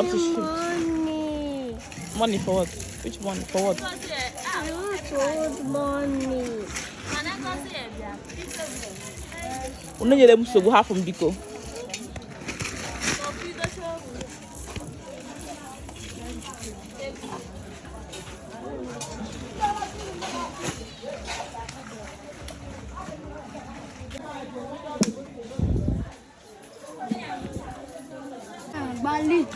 have to shoot. Money. Money for what? Which money? For what? You told money. Uno nyere m nsogbu hapụ m biko. Bali.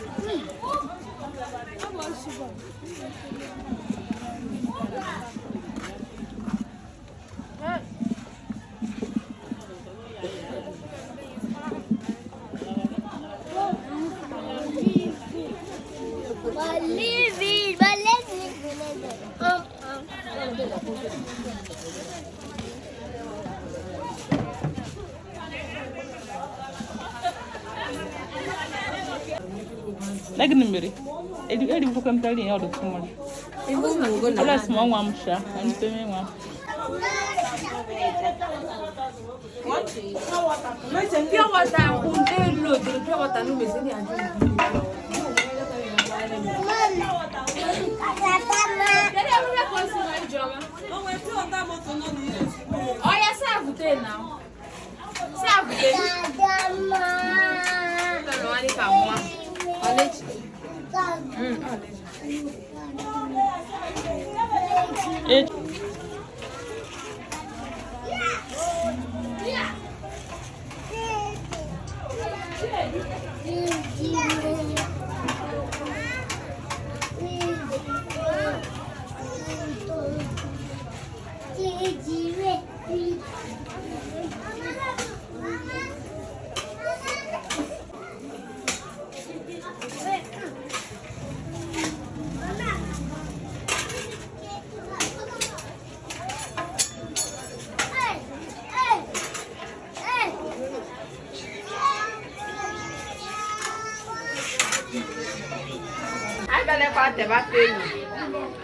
Like the mirror. I didn't come tell you all the tomorrow. Let's small one share and the main one. Pure water, load the pure water, no missing. Oh, yes, I have to now. It.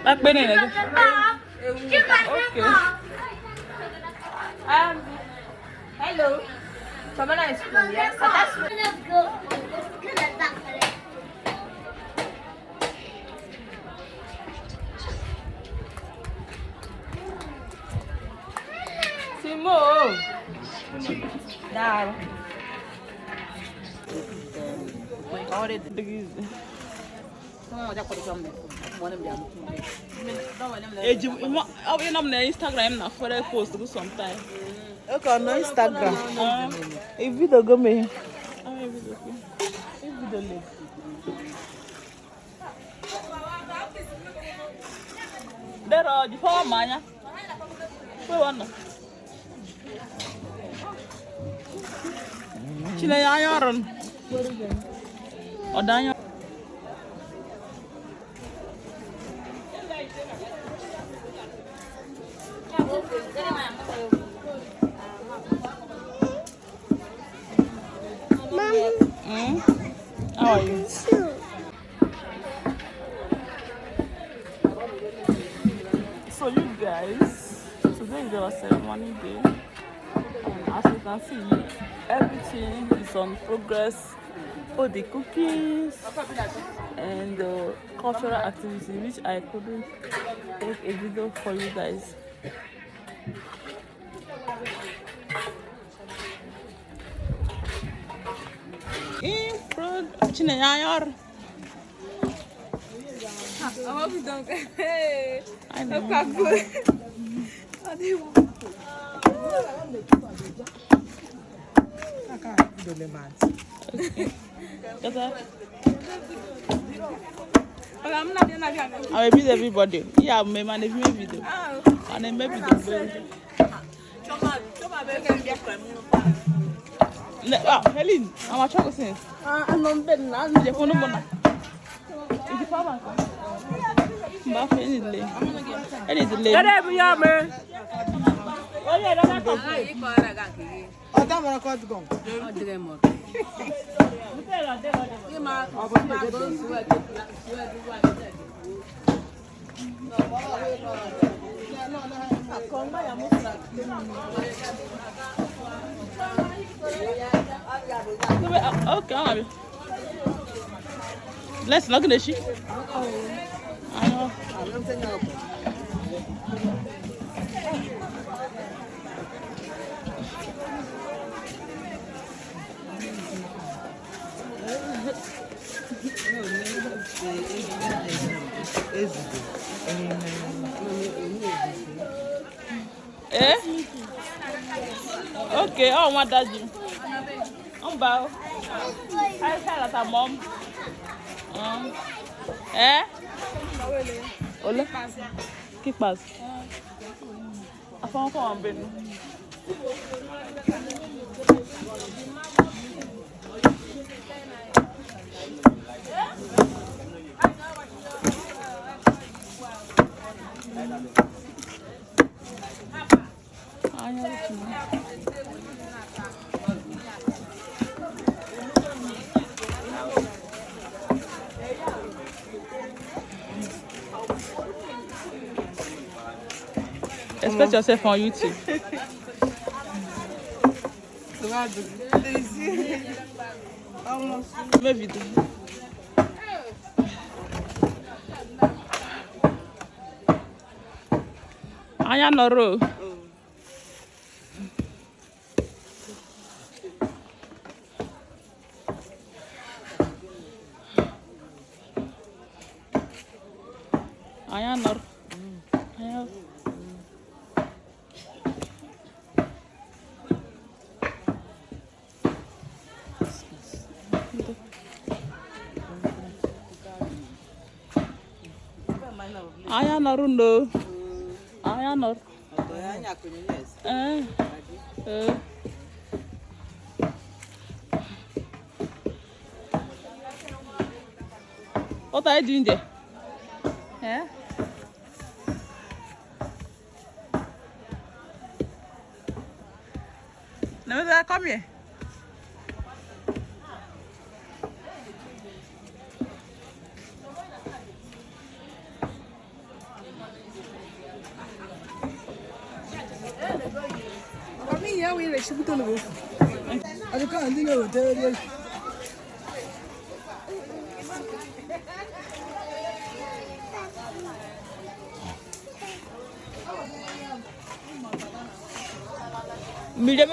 Back Ben again. Okay. Hello. Samana is school, yes? Let's go. Simo. Now. You know my Instagram na for post do sometime. Okay, on Instagram. A video go me. A video link. There are the power mania. Where one? Chile yaron. Odanya. How are you? So you guys, today is our ceremony day. As you can see, everything is on progress. All the cookies and the cultural activity, which I couldn't take a video for you guys. In front, Chinayar. I hope you don't get hey. I know. Good. I will beat everybody. Yeah, I may manage my video. And then maybe the Helen, I'm a chocolate since. I'm not bed now. I'm the phone number. Is the power? Anything. Oh, yeah, that's okay, Let's not gonna she. I know. Eh? Okay, oh, what does you? Bow. I said that mom. Eh? Ole? Que paz? A fama com a bem. Expect yourself on YouTube. Meu vídeo. Anya noro. Anya nor. Anya. Anya norundo. Anya nor. What are you doing there? Yeah. Let me come here. Mira,